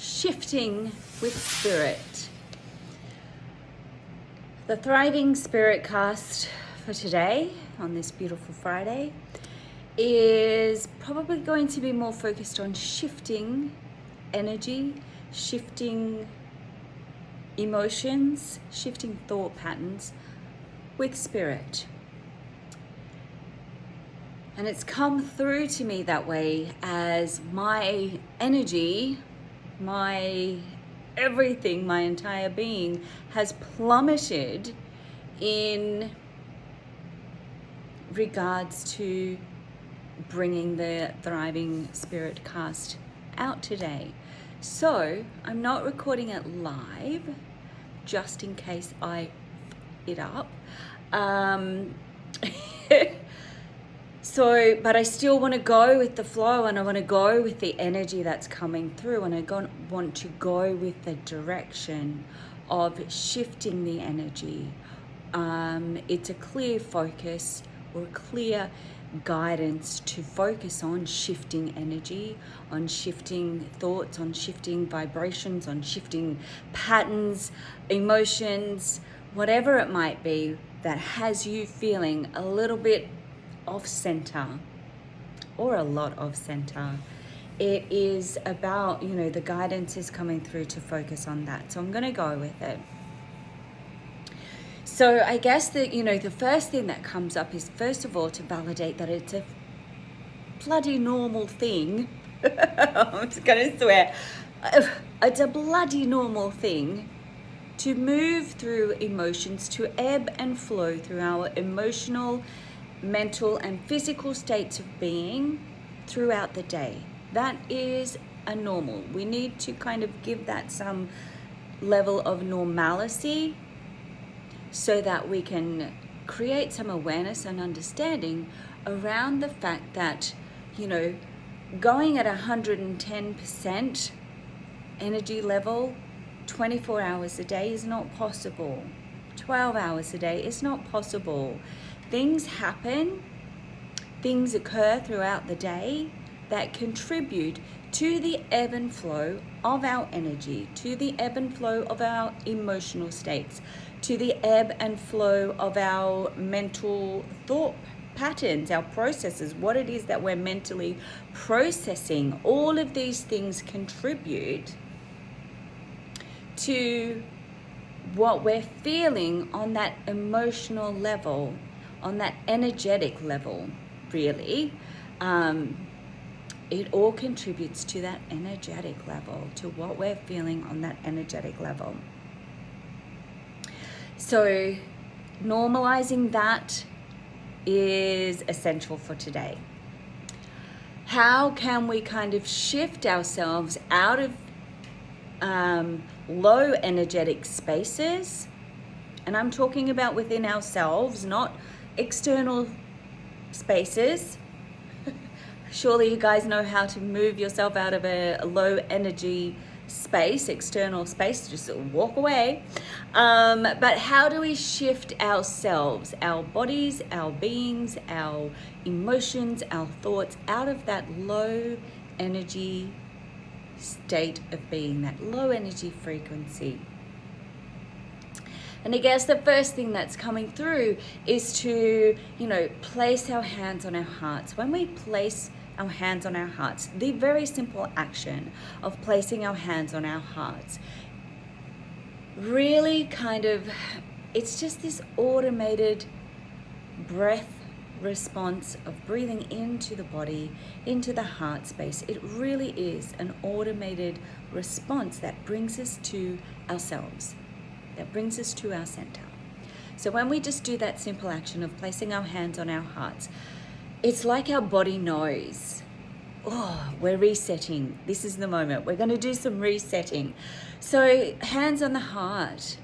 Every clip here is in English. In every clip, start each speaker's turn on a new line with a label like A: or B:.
A: Shifting with Spirit. The Thriving Spirit cast for today on this beautiful Friday is probably going to be more focused on shifting energy, shifting emotions, shifting thought patterns with spirit. And it's come through to me that way as my energy, my everything, my entire being has plummeted in regards to bringing the Thriving Spirit cast out today. So I'm not recording it live just in case I f it up. But I still want to go with the flow, and I want to go with the energy that's coming through, and I want to go with the direction of shifting the energy. It's a clear focus or clear guidance to focus on shifting energy, on shifting thoughts, on shifting vibrations, on shifting patterns, emotions, whatever it might be that has you feeling a little bit off center or a lot off center. It is about, the guidance is coming through to focus on that. So I'm going to go with it. So I guess that, the first thing that comes up is, first of all, to validate that it's a bloody normal thing. I'm just going to swear. It's a bloody normal thing to move through emotions, to ebb and flow through our emotional, mental and physical states of being throughout the day. That is a normal. We need to kind of give that some level of normalcy so that we can create some awareness and understanding around the fact that, going at 110% energy level 24 hours a day is not possible. 12 hours a day is not possible. Things happen, things occur throughout the day that contribute to the ebb and flow of our energy, to the ebb and flow of our emotional states, to the ebb and flow of our mental thought patterns, our processes, what it is that we're mentally processing. All of these things contribute to what we're feeling on that emotional level, on that energetic level, really. It all contributes to that energetic level, to what we're feeling on that energetic level. So normalizing that is essential for today. How can we kind of shift ourselves out of low energetic spaces? And I'm talking about within ourselves, not external spaces. Surely you guys know how to move yourself out of a low energy space, external space, just walk away. But how do we shift ourselves, our bodies, our beings, our emotions, our thoughts out of that low energy state of being, that low energy frequency? And I guess the first thing that's coming through is to, place our hands on our hearts. When we place our hands on our hearts, the very simple action of placing our hands on our hearts really it's just this automated breath response of breathing into the body, into the heart space. It really is an automated response that brings us to ourselves, that brings us to our center. So when we just do that simple action of placing our hands on our hearts, it's like our body knows, we're resetting. This is the moment. We're going to do some resetting. So hands on the heart.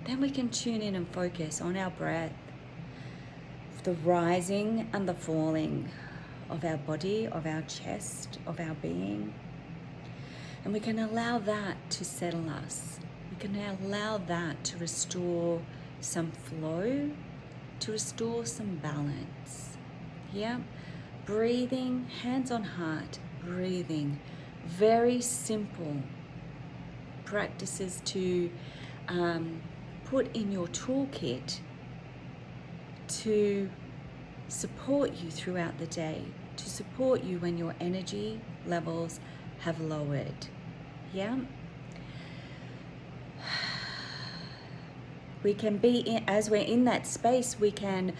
A: Then we can tune in and focus on our breath, the rising and the falling of our body, of our chest, of our being. And we can allow that to settle us. We can allow that to restore some flow, to restore some balance. Yeah, breathing, hands on heart, breathing. Very simple, practices to put in your toolkit to support you throughout the day, to support you when your energy levels have lowered. Yeah? We can as we're in that space, we can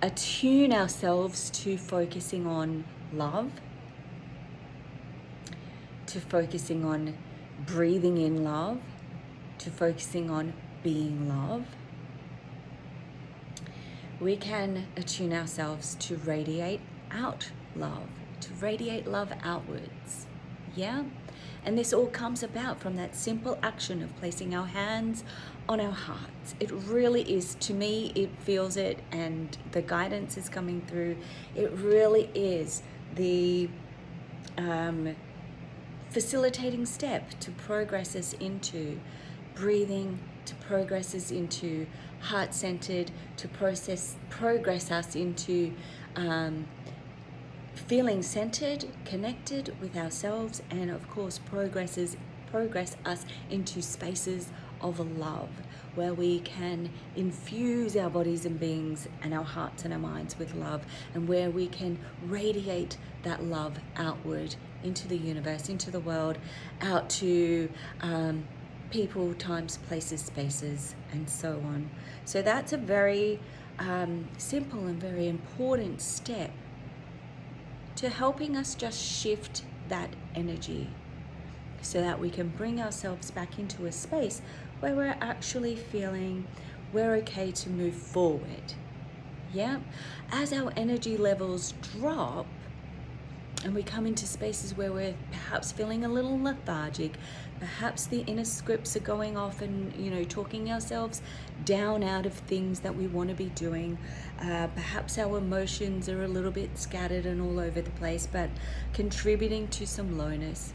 A: attune ourselves to focusing on love, to focusing on breathing in love, to focusing on being love. We can attune ourselves to radiate out love, to radiate love outwards. Yeah? And this all comes about from that simple action of placing our hands on our hearts. It really is, to me, it feels it, and the guidance is coming through. It really is the facilitating step to progress us into breathing, to progress us into heart-centered, to progress us into feeling centered, connected with ourselves, and of course progress us into spaces of love, where we can infuse our bodies and beings and our hearts and our minds with love, and where we can radiate that love outward into the universe, into the world, out to people, times, places, spaces, and so on. So that's a very simple and very important step to helping us just shift that energy so that we can bring ourselves back into a space where we're actually feeling we're okay to move forward. Yeah? As our energy levels drop and we come into spaces where we're perhaps feeling a little lethargic, perhaps the inner scripts are going off and, talking ourselves down out of things that we want to be doing. Perhaps our emotions are a little bit scattered and all over the place, but contributing to some lowness.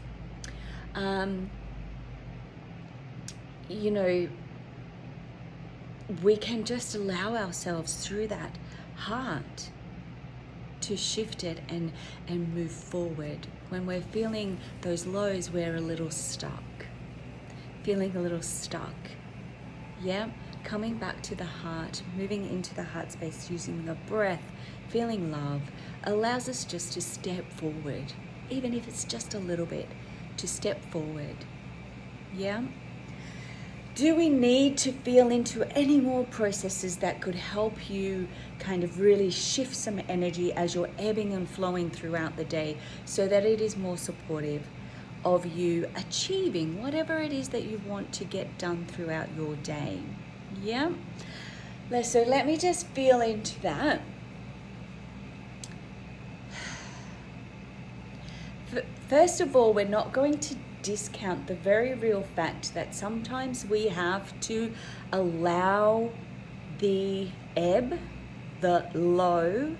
A: We can just allow ourselves through that heart to shift it and move forward. When we're feeling those lows, we're a little stuck. Feeling a little stuck. Yeah? Coming back to the heart, moving into the heart space, using the breath, feeling love, allows us just to step forward, even if it's just a little bit, to step forward. Yeah? Do we need to feel into any more processes that could help you kind of really shift some energy as you're ebbing and flowing throughout the day, so that it is more supportive of you achieving whatever it is that you want to get done throughout your day? Yeah? So let me just feel into that. First of all, we're not going to discount the very real fact that sometimes we have to allow the ebb, the low,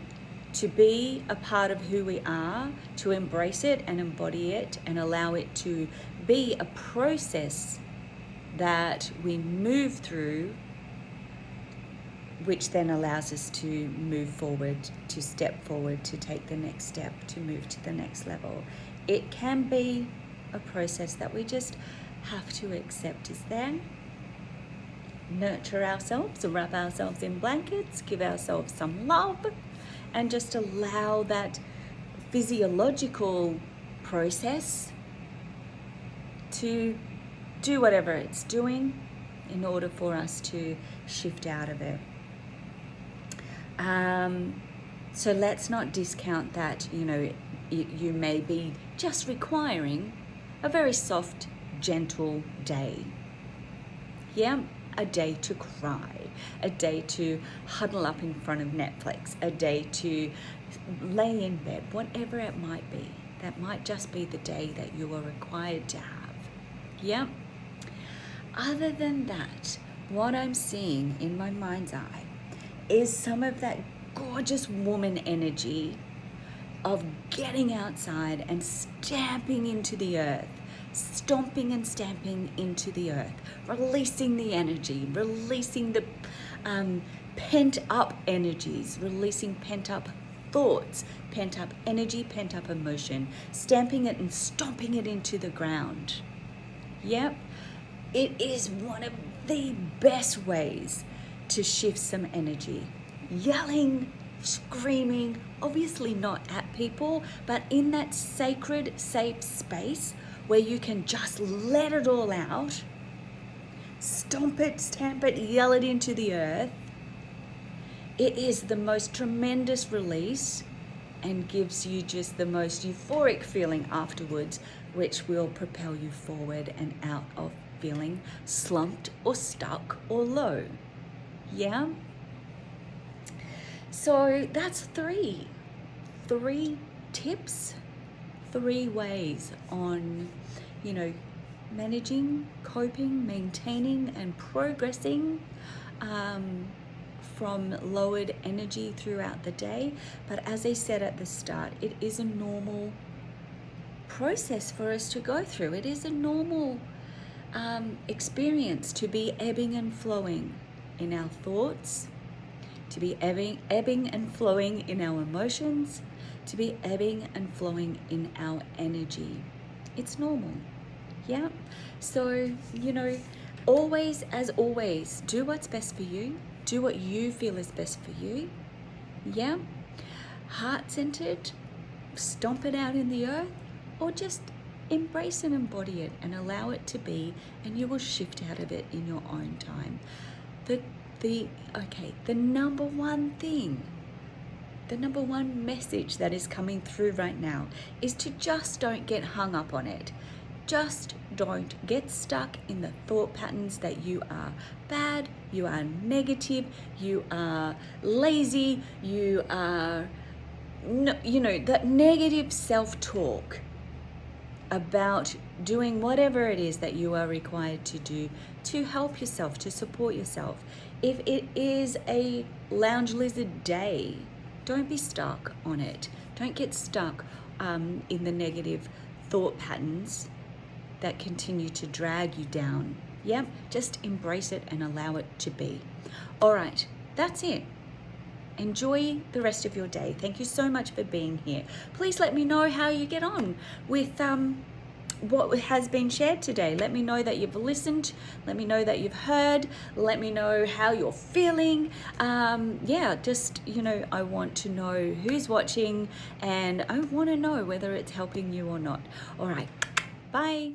A: to be a part of who we are, to embrace it and embody it and allow it to be a process that we move through, which then allows us to move forward, to step forward, to take the next step, to move to the next level. It can be a process that we just have to accept is there. Nurture ourselves, wrap ourselves in blankets, give ourselves some love, and just allow that physiological process to do whatever it's doing in order for us to shift out of it. So let's not discount that, you may be just requiring a very soft, gentle day. Yeah, a day to cry, a day to huddle up in front of Netflix, a day to lay in bed, whatever it might be. That might just be the day that you are required to have. Yeah. Other than that, what I'm seeing in my mind's eye is some of that gorgeous woman energy of getting outside and stamping into the earth, stomping and stamping into the earth, releasing the energy, releasing the pent up energies, releasing pent up thoughts, pent up energy, pent up emotion, stamping it and stomping it into the ground. Yep. It is one of the best ways to shift some energy. Yelling, screaming, obviously not at people, but in that sacred, safe space where you can just let it all out, stomp it, stamp it, yell it into the earth. It is the most tremendous release and gives you just the most euphoric feeling afterwards, which will propel you forward and out of feeling slumped or stuck or low. Yeah? So that's three tips, 3 ways on, managing, coping, maintaining, and progressing from lowered energy throughout the day. But as I said at the start, it is a normal process for us to go through. It is a normal experience to be ebbing and flowing in our thoughts, to be ebbing and flowing in our emotions, to be ebbing and flowing in our energy. It's normal. Yeah. So, always, as always, do what's best for you. Do what you feel is best for you. Yeah. Heart-centered, stomp it out in the earth, or just embrace and embody it and allow it to be, and you will shift out of it in your own time. The number one thing, the number one message that is coming through right now is to just don't get hung up on it. Just don't get stuck in the thought patterns that you are bad, you are negative, you are lazy, you are, that negative self-talk about doing whatever it is that you are required to do to help yourself, to support yourself. If it is a lounge lizard day, don't be stuck on it. Don't get stuck in the negative thought patterns that continue to drag you down. Yep, just embrace it and allow it to be. All right, that's it. Enjoy the rest of your day. Thank you so much for being here. Please let me know how you get on with what has been shared today. Let me know that you've listened. Let me know that you've heard. Let me know how you're feeling. I want to know who's watching, and I want to know whether it's helping you or not. All right, bye.